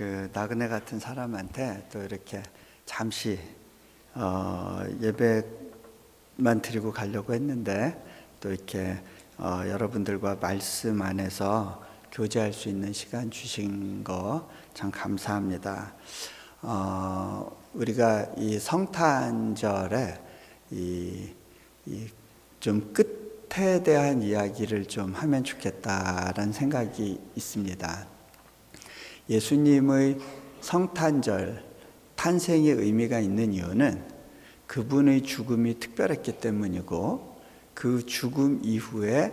그 나그네 같은 사람한테 또 이렇게 잠시 예배만 드리고 가려고 했는데 또 이렇게 여러분들과 말씀 안에서 교제할 수 있는 시간 주신 거 참 감사합니다. 우리가 이 성탄절에 좀 끝에 대한 이야기를 좀 하면 좋겠다라는 생각이 있습니다. 예수님의 성탄절, 탄생의 의미가 있는 이유는 그분의 죽음이 특별했기 때문이고, 그 죽음 이후에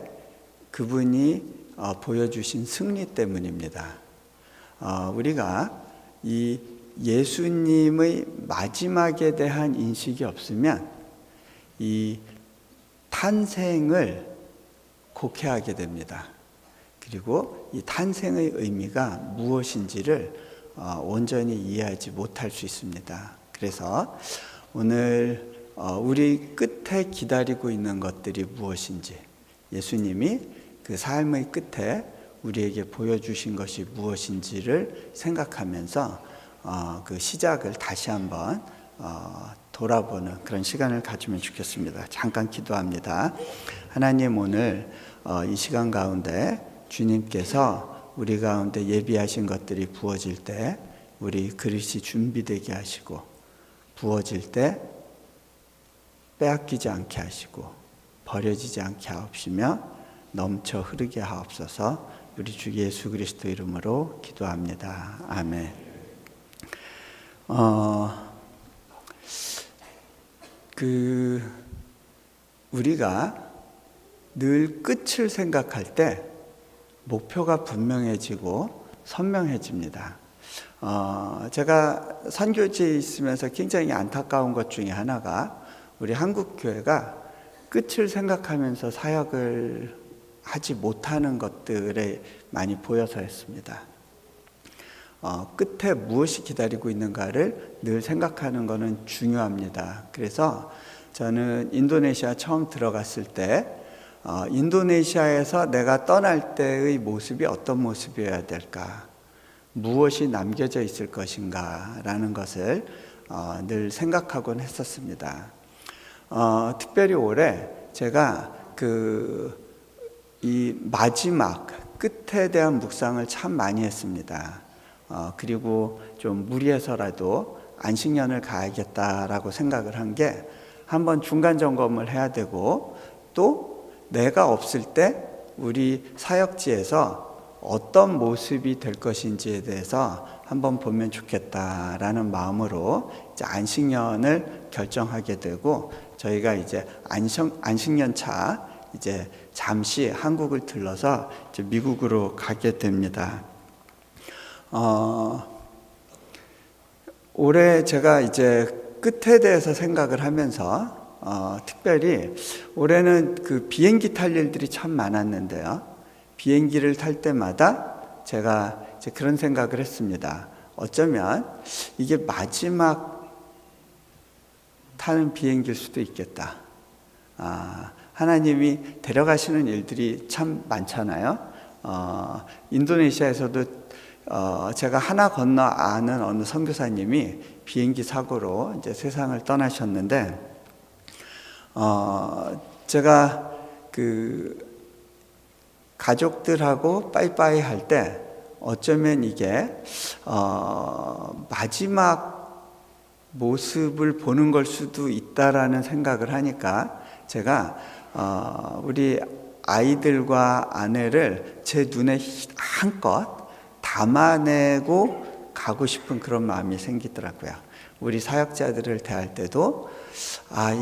그분이 보여주신 승리 때문입니다. 우리가 이 예수님의 마지막에 대한 인식이 없으면 이 탄생을 곡해하게 됩니다. 그리고 이 탄생의 의미가 무엇인지를 온전히 이해하지 못할 수 있습니다. 그래서 오늘 우리 끝에 기다리고 있는 것들이 무엇인지, 예수님이 그 삶의 끝에 우리에게 보여주신 것이 무엇인지를 생각하면서 그 시작을 다시 한번 돌아보는 그런 시간을 가지면 좋겠습니다. 잠깐 기도합니다. 하나님, 오늘 이 시간 가운데 주님께서 우리 가운데 예비하신 것들이 부어질 때 우리 그릇이 준비되게 하시고, 부어질 때 빼앗기지 않게 하시고 버려지지 않게 하옵시며 넘쳐 흐르게 하옵소서. 우리 주 예수 그리스도 이름으로 기도합니다. 아멘. 우리가 늘 끝을 생각할 때 목표가 분명해지고 선명해집니다. 제가 선교지에 있으면서 굉장히 안타까운 것 중에 하나가, 우리 한국교회가 끝을 생각하면서 사역을 하지 못하는 것들에 많이 보여서였습니다. 끝에 무엇이 기다리고 있는가를 늘 생각하는 것은 중요합니다. 그래서 저는 인도네시아 처음 들어갔을 때 인도네시아에서 내가 떠날 때의 모습이 어떤 모습이어야 될까, 무엇이 남겨져 있을 것인가 라는 것을 늘 생각하곤 했었습니다. 특별히 올해 제가 이 마지막 끝에 대한 묵상을 참 많이 했습니다. 그리고 좀 무리해서라도 안식년을 가야겠다라고 생각을 한 게, 한번 중간 점검을 해야 되고, 또 내가 없을 때 우리 사역지에서 어떤 모습이 될 것인지에 대해서 한번 보면 좋겠다라는 마음으로 이제 안식년을 결정하게 되고, 저희가 이제 안식년 차 이제 잠시 한국을 들러서 이제 미국으로 가게 됩니다. 올해 제가 이제 끝에 대해서 생각을 하면서 특별히 올해는 그 비행기 탈 일들이 참 많았는데요. 비행기를 탈 때마다 제가 이제 그런 생각을 했습니다. 어쩌면 이게 마지막 타는 비행기일 수도 있겠다. 하나님이 데려가시는 일들이 참 많잖아요. 인도네시아에서도 제가 하나 건너 아는 어느 선교사님이 비행기 사고로 이제 세상을 떠나셨는데, 제가 그 가족들하고 빠이빠이 할 때 어쩌면 이게 마지막 모습을 보는 걸 수도 있다라는 생각을 하니까, 제가 우리 아이들과 아내를 제 눈에 한껏 담아내고 가고 싶은 그런 마음이 생기더라고요. 우리 사역자들을 대할 때도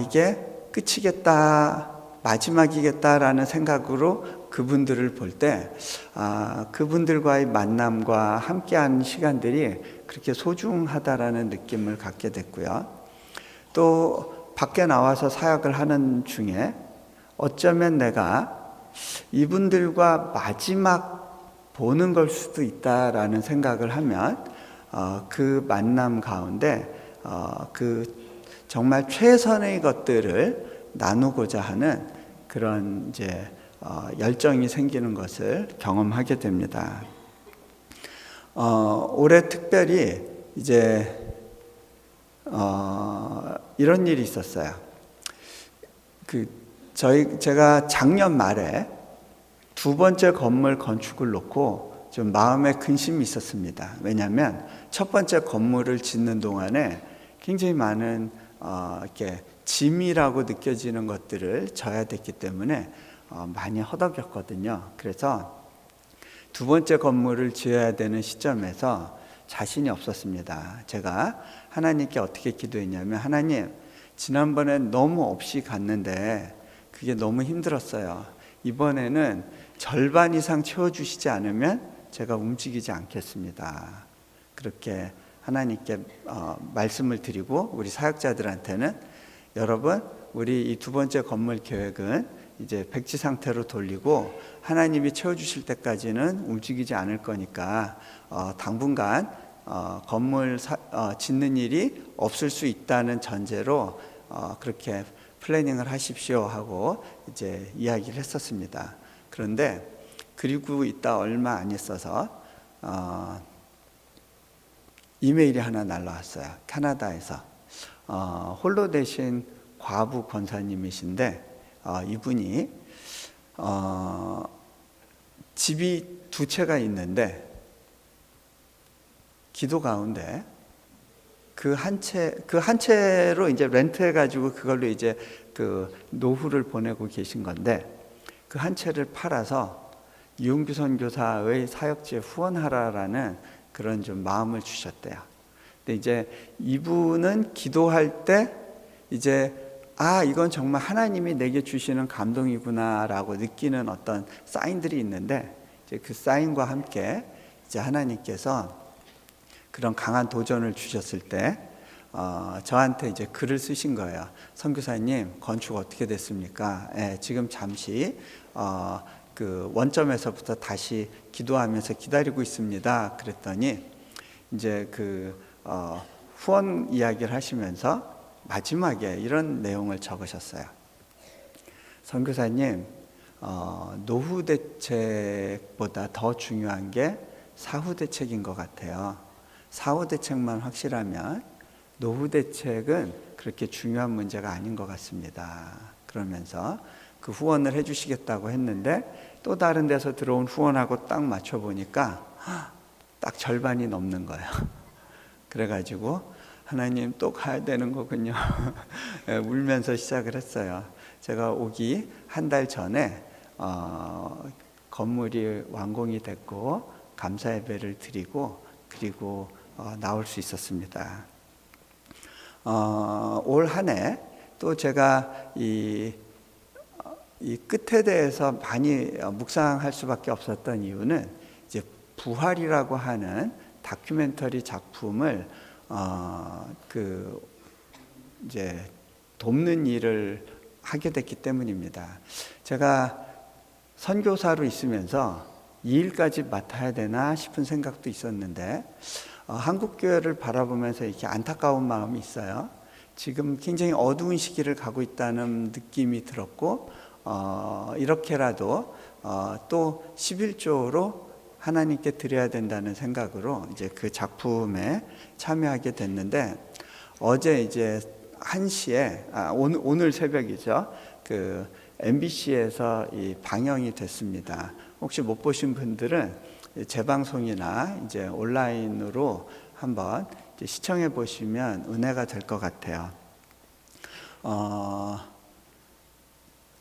이게 끝이겠다, 마지막이겠다라는 생각으로 그분들을 볼 때 그분들과의 만남과 함께하는 시간들이 그렇게 소중하다라는 느낌을 갖게 됐고요. 또 밖에 나와서 사역을 하는 중에 어쩌면 내가 이분들과 마지막 보는 걸 수도 있다라는 생각을 하면 그 만남 가운데 그 정말 최선의 것들을 나누고자 하는 그런 이제 열정이 생기는 것을 경험하게 됩니다. 올해 특별히 이제 이런 일이 있었어요. 제가 작년 말에 두 번째 건물 건축을 놓고 좀 마음에 근심이 있었습니다. 왜냐하면 첫 번째 건물을 짓는 동안에 굉장히 많은 이렇게 짐이라고 느껴지는 것들을 져야 됐기 때문에 많이 허덕였거든요. 그래서 두 번째 건물을 지어야 되는 시점에서 자신이 없었습니다. 제가 하나님께 어떻게 기도했냐면, 하나님, 지난번엔 너무 없이 갔는데 그게 너무 힘들었어요. 이번에는 절반 이상 채워주시지 않으면 제가 움직이지 않겠습니다. 그렇게 하나님께 말씀을 드리고, 우리 사역자들한테는 여러분, 우리 이 두 번째 건물 계획은 이제 백지 상태로 돌리고 하나님이 채워주실 때까지는 움직이지 않을 거니까 당분간 건물 짓는 일이 없을 수 있다는 전제로 그렇게 플래닝을 하십시오 하고 이제 이야기를 했었습니다. 그런데 그리고 있다 얼마 안 있어서 이메일이 하나 날라왔어요. 캐나다에서 홀로 되신 과부 권사님이신데, 이분이 집이 두 채가 있는데 기도 가운데 그 한 채로 이제 렌트해 가지고 그걸로 이제 그 노후를 보내고 계신 건데, 그 한 채를 팔아서 이용규 선교사의 사역지에 후원하라라는 그런 좀 마음을 주셨대요. 근데 이제 이분은 기도할 때 이제 이건 정말 하나님이 내게 주시는 감동이구나라고 느끼는 어떤 사인들이 있는데, 이제 그 사인과 함께 이제 하나님께서 그런 강한 도전을 주셨을 때 저한테 이제 글을 쓰신 거예요. 선교사님, 건축 어떻게 됐습니까? 지금 잠시 그 원점에서부터 다시 기도하면서 기다리고 있습니다. 그랬더니 이제 그 후원 이야기를 하시면서 마지막에 이런 내용을 적으셨어요. 선교사님, 노후 대책보다 더 중요한 게 사후 대책인 것 같아요. 사후 대책만 확실하면 노후 대책은 그렇게 중요한 문제가 아닌 것 같습니다. 그러면서 그 후원을 해주시겠다고 했는데 또 다른 데서 들어온 후원하고 딱 맞춰보니까 딱 절반이 넘는 거예요. 그래가지고 하나님, 또 가야 되는 거군요. 울면서 시작을 했어요. 제가 오기 한 달 전에 건물이 완공이 됐고 감사 예배를 드리고 그리고 나올 수 있었습니다. 올 한 해 또 제가 이 끝에 대해서 많이 묵상할 수밖에 없었던 이유는 이제 부활이라고 하는 다큐멘터리 작품을 이제 돕는 일을 하게 됐기 때문입니다. 제가 선교사로 있으면서 이 일까지 맡아야 되나 싶은 생각도 있었는데 한국 교회를 바라보면서 이렇게 안타까운 마음이 있어요. 지금 굉장히 어두운 시기를 가고 있다는 느낌이 들었고 이렇게라도 또 11조로 하나님께 드려야 된다는 생각으로 이제 그 작품에 참여하게 됐는데, 어제 이제 1시에 오늘 새벽이죠. 그 MBC에서 이 방영이 됐습니다. 혹시 못 보신 분들은 재방송이나 이제 온라인으로 한번 이제 시청해 보시면 은혜가 될 것 같아요.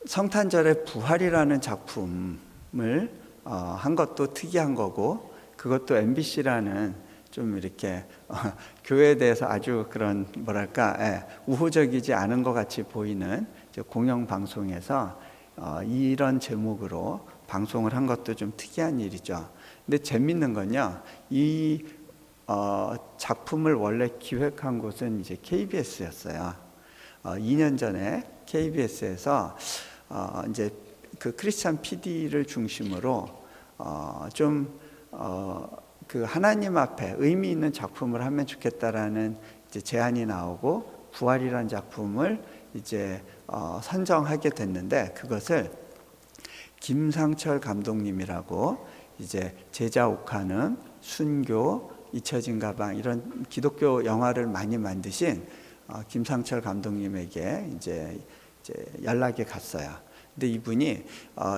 성탄절의 부활이라는 작품을 한 것도 특이한 거고, 그것도 MBC라는 좀 이렇게 교회에 대해서 아주 그런 뭐랄까 우호적이지 않은 것 같이 보이는 공영방송에서 이런 제목으로 방송을 한 것도 좀 특이한 일이죠. 근데 재밌는 건요, 이 작품을 원래 기획한 곳은 이제 KBS였어요. 2년 전에 KBS에서 이제 그 크리스찬 PD를 중심으로 그 하나님 앞에 의미 있는 작품을 하면 좋겠다라는 이제 제안이 나오고 부활이라는 작품을 이제 선정하게 됐는데, 그것을 김상철 감독님이라고 이제 제자 옥하는, 순교, 잊혀진 가방 이런 기독교 영화를 많이 만드신 김상철 감독님에게 이제 연락이 갔어요. 근데 이분이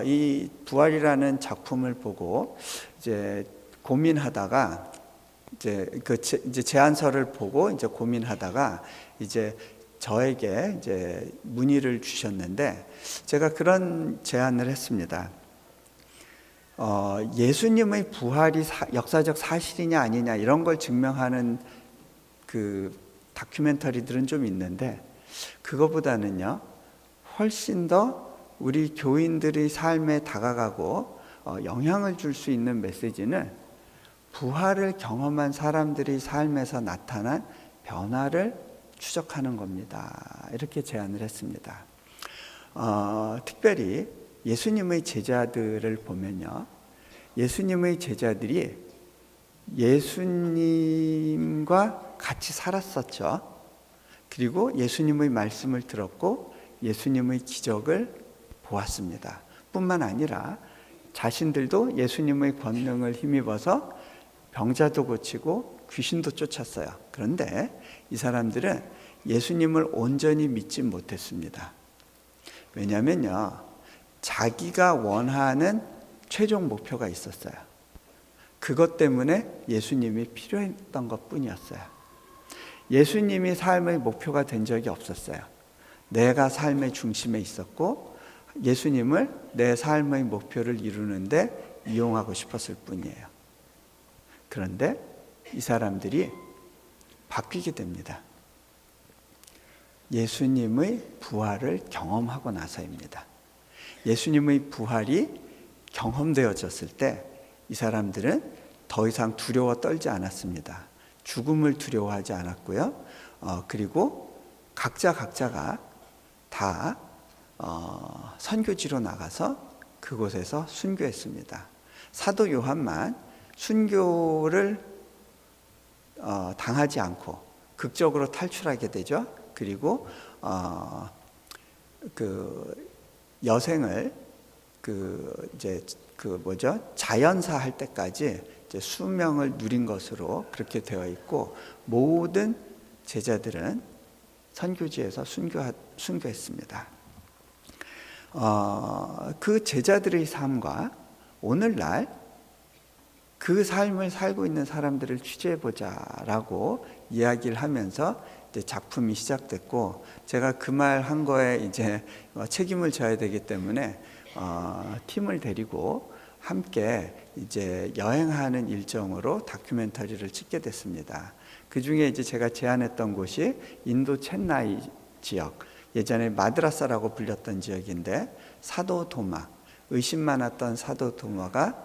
이 부활이라는 작품을 보고 이제 고민하다가 이제 제안서를 보고 이제 고민하다가 이제 저에게 이제 문의를 주셨는데, 제가 그런 제안을 했습니다. 예수님의 부활이 역사적 사실이냐 아니냐 이런 걸 증명하는 그 다큐멘터리들은 좀 있는데, 그거보다는요 훨씬 더 우리 교인들의 삶에 다가가고 영향을 줄 수 있는 메시지는 부활을 경험한 사람들의 삶에서 나타난 변화를 추적하는 겁니다. 이렇게 제안을 했습니다. 특별히 예수님의 제자들을 보면요, 예수님의 제자들이 예수님과 같이 살았었죠. 그리고 예수님의 말씀을 들었고 예수님의 기적을 보았습니다. 뿐만 아니라 자신들도 예수님의 권능을 힘입어서 병자도 고치고 귀신도 쫓았어요. 그런데 이 사람들은 예수님을 온전히 믿지 못했습니다. 왜냐하면요, 자기가 원하는 최종 목표가 있었어요. 그것 때문에 예수님이 필요했던 것 뿐이었어요. 예수님이 삶의 목표가 된 적이 없었어요. 내가 삶의 중심에 있었고 예수님을 내 삶의 목표를 이루는데 이용하고 싶었을 뿐이에요. 그런데 이 사람들이 바뀌게 됩니다. 예수님의 부활을 경험하고 나서입니다. 예수님의 부활이 경험되어졌을 때 이 사람들은 더 이상 두려워 떨지 않았습니다. 죽음을 두려워하지 않았고요. 그리고 각자가 다 선교지로 나가서 그곳에서 순교했습니다. 사도 요한만 순교를 당하지 않고 극적으로 탈출하게 되죠. 그리고 그 여생을 자연사 할 때까지 이제 수명을 누린 것으로 그렇게 되어 있고, 모든 제자들은 선교지에서 순교했습니다. 그 제자들의 삶과 오늘날 그 삶을 살고 있는 사람들을 취재해보자라고 이야기를 하면서 이제 작품이 시작됐고, 제가 그 말 한 거에 이제 책임을 져야 되기 때문에 팀을 데리고 함께 이제 여행하는 일정으로 다큐멘터리를 찍게 됐습니다. 그 중에 이제 제가 제안했던 곳이 인도 첸나이 지역, 예전에 마드라사라고 불렸던 지역인데, 사도 도마, 의심 많았던 사도 도마가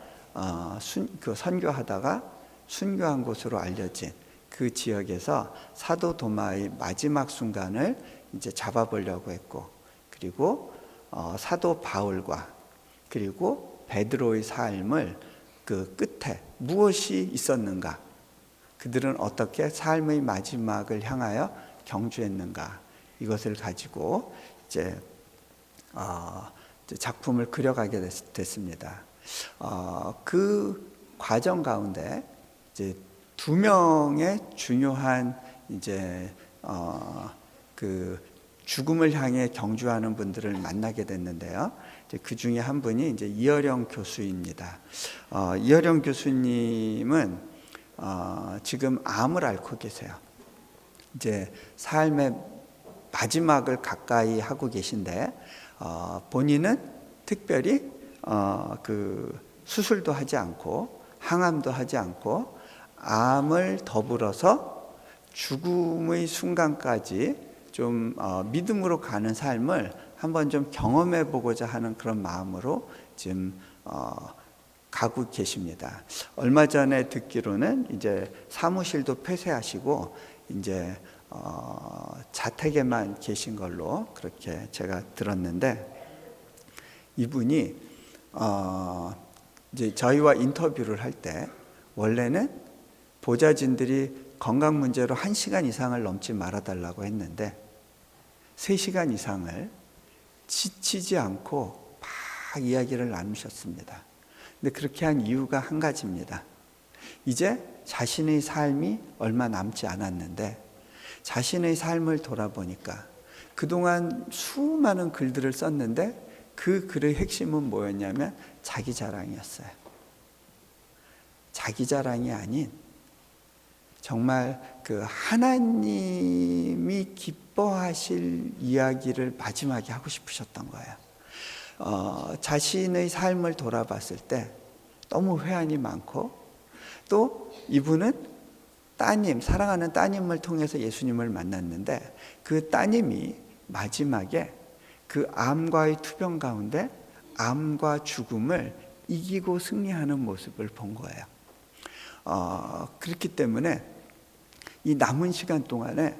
선교하다가 순교한 곳으로 알려진 그 지역에서 사도 도마의 마지막 순간을 이제 잡아보려고 했고, 그리고 사도 바울과 그리고 베드로의 삶을 그 끝에 무엇이 있었는가, 그들은 어떻게 삶의 마지막을 향하여 경주했는가, 이것을 가지고 이제 작품을 그려가게 됐습니다. 그 과정 가운데 이제 두 명의 중요한 이제 그 죽음을 향해 경주하는 분들을 만나게 됐는데요. 그 중에 한 분이 이제 이어령 교수입니다. 이어령 교수님은 지금 암을 앓고 계세요. 이제 삶의 마지막을 가까이 하고 계신데, 본인은 특별히 그 수술도 하지 않고 항암도 하지 않고 암을 더불어서 죽음의 순간까지 좀 믿음으로 가는 삶을 한번 좀 경험해 보고자 하는 그런 마음으로 지금 가고 계십니다. 얼마 전에 듣기로는 이제 사무실도 폐쇄하시고 이제 자택에만 계신 걸로 그렇게 제가 들었는데, 이분이 이제 저희와 인터뷰를 할 때 원래는 보좌진들이 건강 문제로 1시간 이상을 넘지 말아달라고 했는데 3시간 이상을 지치지 않고 막 이야기를 나누셨습니다. 근데 그렇게 한 이유가 한 가지입니다. 이제 자신의 삶이 얼마 남지 않았는데 자신의 삶을 돌아보니까 그동안 수많은 글들을 썼는데 그 글의 핵심은 뭐였냐면 자기 자랑이었어요. 자기 자랑이 아닌 정말 그 하나님이 기뻐하실 이야기를 마지막에 하고 싶으셨던 거예요. 자신의 삶을 돌아봤을 때 너무 회한이 많고, 또 이분은 따님, 사랑하는 따님을 통해서 예수님을 만났는데 그 따님이 마지막에 그 암과의 투병 가운데 암과 죽음을 이기고 승리하는 모습을 본 거예요. 그렇기 때문에 이 남은 시간 동안에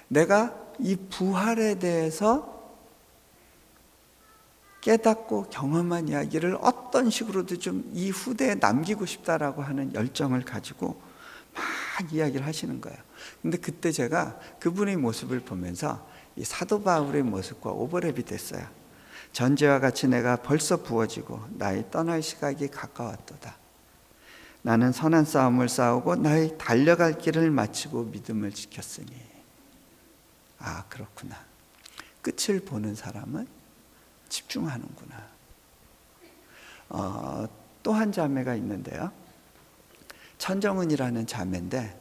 내가 이 부활에 대해서 깨닫고 경험한 이야기를 어떤 식으로도 좀 이 후대에 남기고 싶다라고 하는 열정을 가지고 막 이야기를 하시는 거예요. 근데 그때 제가 그분의 모습을 보면서 이 사도 바울의 모습과 오버랩이 됐어요. 전제와 같이 내가 벌써 부어지고 나의 떠날 시각이 가까웠도다. 나는 선한 싸움을 싸우고 나의 달려갈 길을 마치고 믿음을 지켰으니. 아, 그렇구나. 끝을 보는 사람은 집중하는구나. 또 한 자매가 있는데요. 천정은이라는 자매인데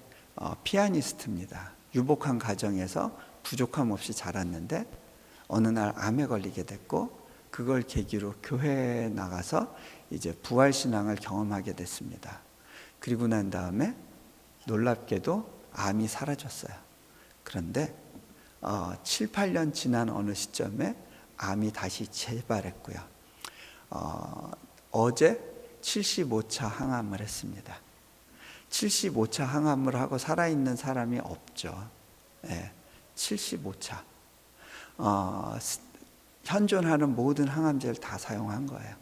피아니스트입니다. 유복한 가정에서 부족함 없이 자랐는데 어느 날 암에 걸리게 됐고, 그걸 계기로 교회에 나가서 이제 부활신앙을 경험하게 됐습니다. 그리고 난 다음에 놀랍게도 암이 사라졌어요. 그런데 7, 8년 지난 어느 시점에 암이 다시 재발했고요. 어제 75차 항암을 했습니다. 75차 항암을 하고 살아있는 사람이 없죠. 네, 75차. 현존하는 모든 항암제를 다 사용한 거예요.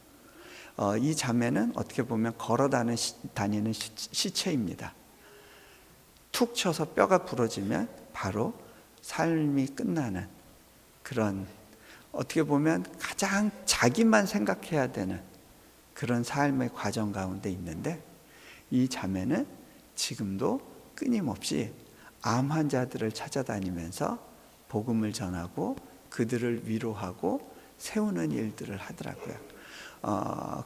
이 자매는 어떻게 보면 걸어 다니는 시체입니다. 툭 쳐서 뼈가 부러지면 바로 삶이 끝나는 그런, 어떻게 보면 가장 자기만 생각해야 되는 그런 삶의 과정 가운데 있는데, 이 자매는 지금도 끊임없이 암 환자들을 찾아다니면서 복음을 전하고 그들을 위로하고 세우는 일들을 하더라고요.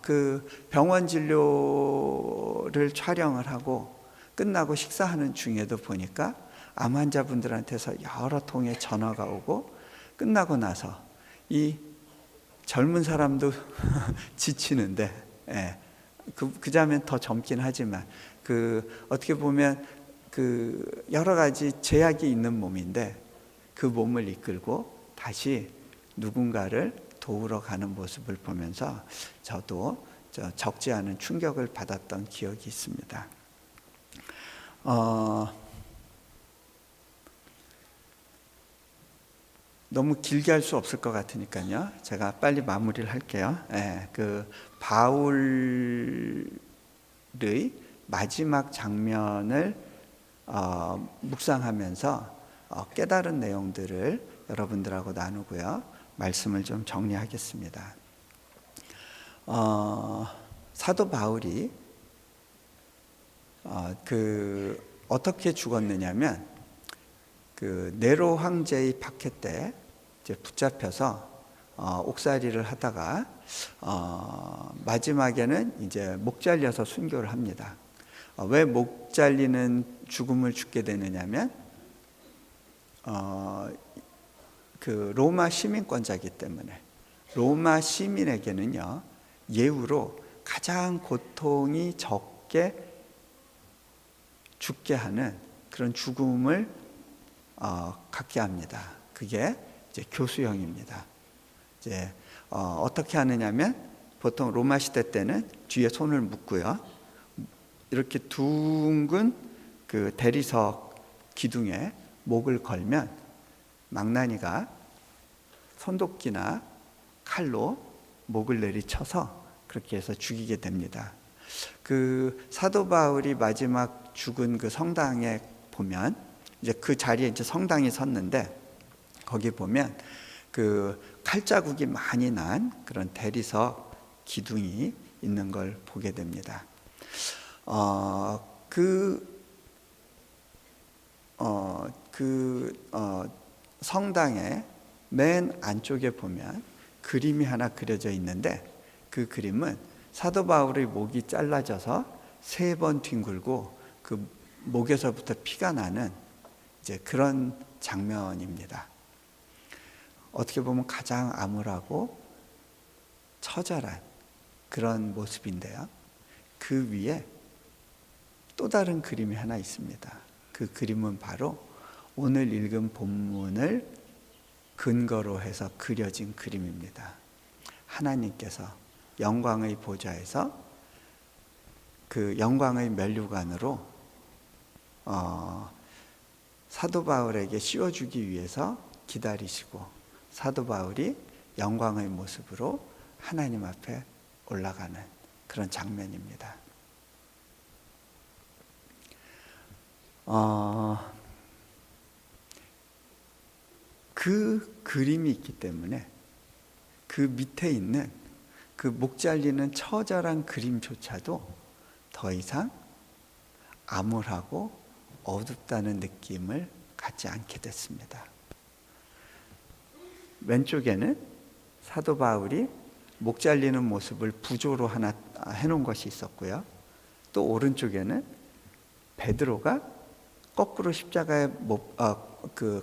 그 병원 진료를 촬영을 하고 끝나고 식사하는 중에도 보니까 암 환자분들한테서 여러 통의 전화가 오고, 끝나고 나서 이 젊은 사람도 지치는데, 예, 그 자매는 더 젊긴 하지만 어떻게 보면 여러 가지 제약이 있는 몸인데 그 몸을 이끌고 다시 누군가를 도우러 가는 모습을 보면서 저도 적지 않은 충격을 받았던 기억이 있습니다. 너무 길게 할 수 없을 것 같으니까요, 제가 빨리 마무리를 할게요. 그 바울의 마지막 장면을 묵상하면서 깨달은 내용들을 여러분들하고 나누고요, 말씀을 좀 정리하겠습니다. 사도 바울이 어떻게 죽었느냐면, 네로 황제의 박해 때 이제 붙잡혀서 옥살이를 하다가 마지막에는 이제 목 잘려서 순교를 합니다. 왜 목 잘리는 죽음을 죽게 되느냐면 그 로마 시민권자이기 때문에, 로마 시민에게는요 예우로 가장 고통이 적게 죽게 하는 그런 죽음을 갖게 합니다. 그게 이제 교수형입니다. 이제 어떻게 하느냐면, 보통 로마 시대 때는 뒤에 손을 묶고요, 이렇게 둥근 그 대리석 기둥에 목을 걸면 망나니가 손도끼나 칼로 목을 내리쳐서 그렇게 해서 죽이게 됩니다. 그 사도 바울이 마지막 죽은 그 성당에 보면, 이제 그 자리에 이제 성당이 섰는데, 거기 보면 그 칼자국이 많이 난 그런 대리석 기둥이 있는 걸 보게 됩니다. 성당의 맨 안쪽에 보면 그림이 하나 그려져 있는데, 그 그림은 사도 바울의 목이 잘라져서 3번 뒹굴고 그 목에서부터 피가 나는 이제 그런 장면입니다. 어떻게 보면 가장 암울하고 처절한 그런 모습인데요. 그 위에 또 다른 그림이 하나 있습니다. 그 그림은 바로 오늘 읽은 본문을 근거로 해서 그려진 그림입니다. 하나님께서 영광의 보좌에서 그 영광의 면류관으로 사도 바울에게 씌워주기 위해서 기다리시고, 사도 바울이 영광의 모습으로 하나님 앞에 올라가는 그런 장면입니다. 그 그림이 있기 때문에 그 밑에 있는 그 목 잘리는 처절한 그림조차도 더 이상 암울하고 어둡다는 느낌을 갖지 않게 됐습니다. 왼쪽에는 사도 바울이 목 잘리는 모습을 부조로 하나 해놓은 것이 있었고요. 또 오른쪽에는 베드로가 거꾸로 십자가에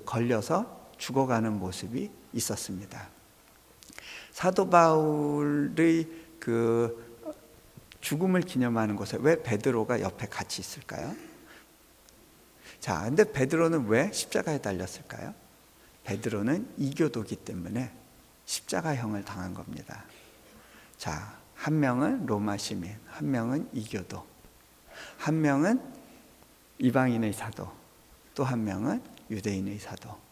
걸려서 죽어가는 모습이 있었습니다. 사도 바울의 그 죽음을 기념하는 곳에 왜 베드로가 옆에 같이 있을까요? 자, 근데 베드로는 왜 십자가에 달렸을까요? 베드로는 이교도기 때문에 십자가형을 당한 겁니다. 자, 한 명은 로마 시민, 한 명은 이교도, 한 명은 이방인의 사도, 또 한 명은 유대인의 사도.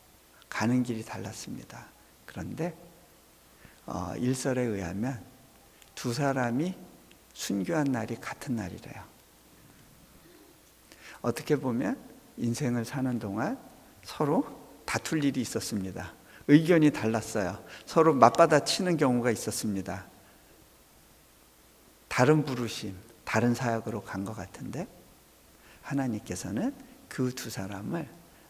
가는 길이 달랐습니다. 그런데 일설에 의하면 두 사람이 순교한 날이 같은 날이래요. 어떻게 보면 인생을 사는 동안 서로 다툴 일이 있었습니다. 의견이 달랐어요. 서로 맞받아치는 경우가 있었습니다. 다른 부르심, 다른 사역으로 간 것 같은데, 하나님께서는 그 두 사람을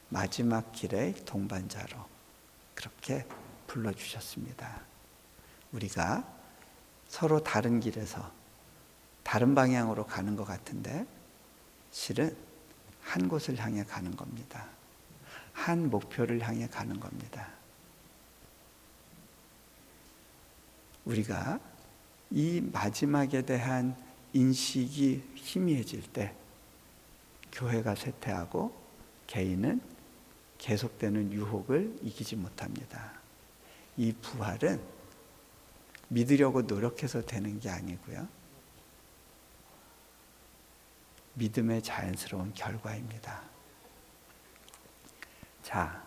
마지막 길의 동반자로 그렇게 불러주셨습니다. 우리가 서로 다른 길에서 다른 방향으로 가는 것 같은데, 실은 한 곳을 향해 가는 겁니다. 한 목표를 향해 가는 겁니다. 우리가 이 마지막에 대한 인식이 희미해질 때 교회가 쇠퇴하고 개인은 계속되는 유혹을 이기지 못합니다. 이 부활은 믿으려고 노력해서 되는 게 아니고요, 믿음의 자연스러운 결과입니다. 자,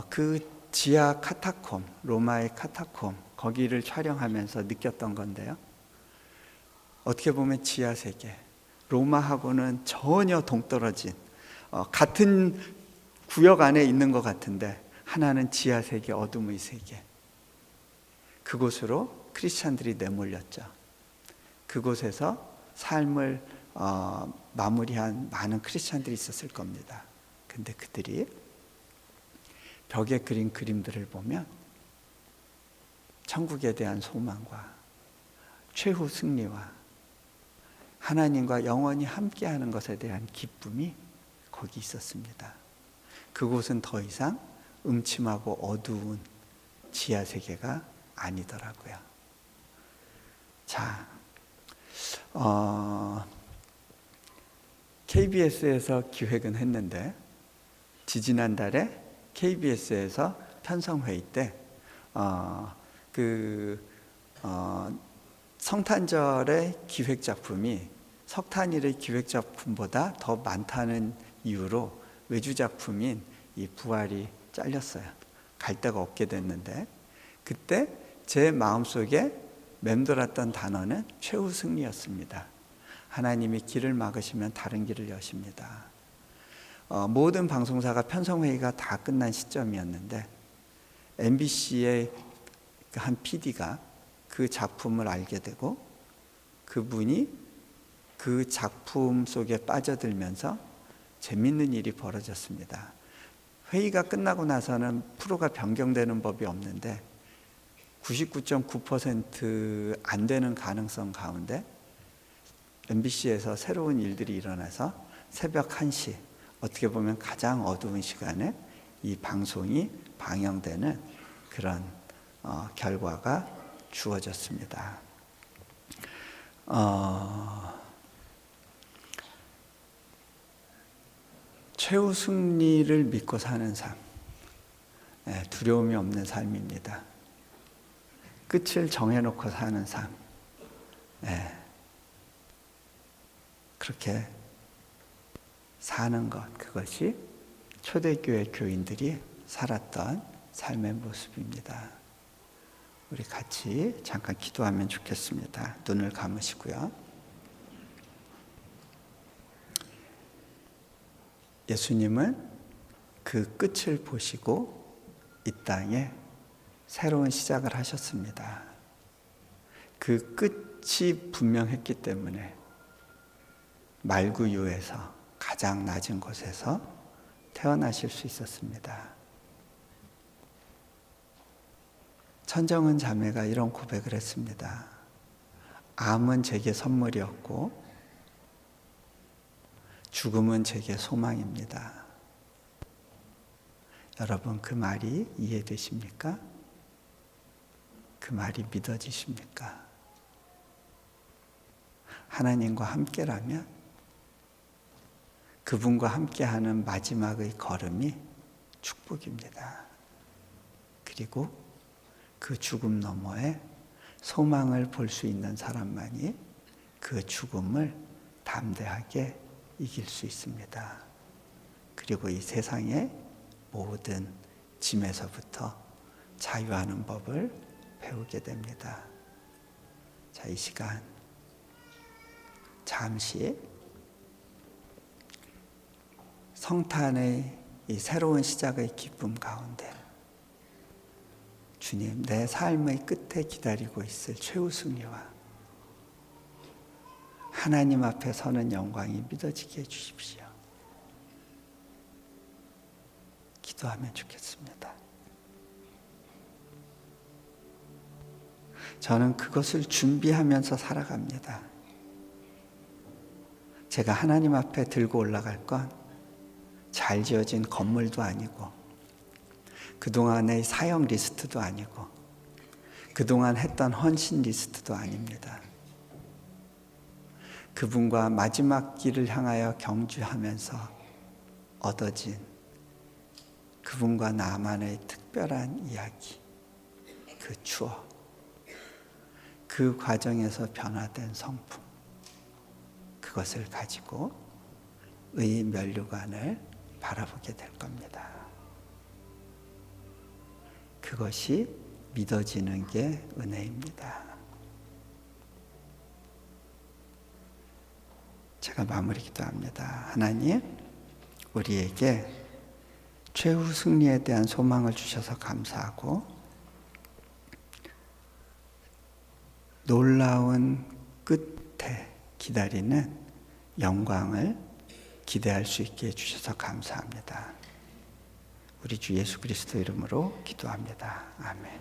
그 지하 카타콤, 로마의 카타콤, 거기를 촬영하면서 느꼈던 건데요. 어떻게 보면 지하 세계, 로마하고는 전혀 동떨어진 같은 구역 안에 있는 것 같은데, 하나는 지하 세계, 어둠의 세계. 그곳으로 크리스찬들이 내몰렸죠. 그곳에서 삶을 마무리한 많은 크리스찬들이 있었을 겁니다. 근데 그들이 벽에 그린 그림들을 보면 천국에 대한 소망과 최후 승리와 하나님과 영원히 함께하는 것에 대한 기쁨이 거기 있었습니다. 그곳은 더 이상 음침하고 어두운 지하 세계가 아니더라고요. 자, KBS에서 기획은 했는데, 지지난달에 KBS에서 편성회의 때 성탄절의 기획작품이 석탄일의 기획작품보다 더 많다는 이유로 외주작품인 이 부활이 잘렸어요. 갈 데가 없게 됐는데, 그때 제 마음속에 맴돌았던 단어는 최후 승리였습니다. 하나님이 길을 막으시면 다른 길을 여십니다. 모든 방송사가 편성회의가 다 끝난 시점이었는데, MBC의 한 PD가 그 작품을 알게 되고 그분이 그 작품 속에 빠져들면서 재밌는 일이 벌어졌습니다. 회의가 끝나고 나서는 프로가 변경되는 법이 없는데 99.9% 안 되는 가능성 가운데 MBC에서 새로운 일들이 일어나서 새벽 1시, 어떻게 보면 가장 어두운 시간에 이 방송이 방영되는 그런 결과가 주어졌습니다. 최후 승리를 믿고 사는 삶, 두려움이 없는 삶입니다. 끝을 정해놓고 사는 삶, 그렇게 사는 것, 그것이 초대교회 교인들이 살았던 삶의 모습입니다. 우리 같이 잠깐 기도하면 좋겠습니다. 눈을 감으시고요. 예수님은 그 끝을 보시고 이 땅에 새로운 시작을 하셨습니다. 그 끝이 분명했기 때문에 말구유에서 가장 낮은 곳에서 태어나실 수 있었습니다. 천정은 자매가 이런 고백을 했습니다. 암은 제게 선물이었고 죽음은 제게 소망입니다. 여러분, 그 말이 이해되십니까? 그 말이 믿어지십니까? 하나님과 함께라면 그분과 함께하는 마지막의 걸음이 축복입니다. 그리고 그 죽음 너머에 소망을 볼 수 있는 사람만이 그 죽음을 담대하게 이길 수 있습니다. 그리고 이 세상의 모든 짐에서부터 자유하는 법을 배우게 됩니다. 자, 이 시간 잠시 성탄의 이 새로운 시작의 기쁨 가운데 주님, 내 삶의 끝에 기다리고 있을 최후 승리와 하나님 앞에 서는 영광이 믿어지게 해주십시오. 기도하면 좋겠습니다. 저는 그것을 준비하면서 살아갑니다. 제가 하나님 앞에 들고 올라갈 건 잘 지어진 건물도 아니고 그동안의 사역 리스트도 아니고 그동안 했던 헌신 리스트도 아닙니다. 그분과 마지막 길을 향하여 경주하면서 얻어진 그분과 나만의 특별한 이야기, 그 추억, 그 과정에서 변화된 성품, 그것을 가지고 의 면류관을 바라보게 될 겁니다. 그것이 믿어지는 게 은혜입니다. 제가 마무리 기도합니다. 하나님, 우리에게 최후 승리에 대한 소망을 주셔서 감사하고 놀라운 끝에 기다리는 영광을 기대할 수 있게 해주셔서 감사합니다. 우리 주 예수 그리스도 이름으로 기도합니다. 아멘.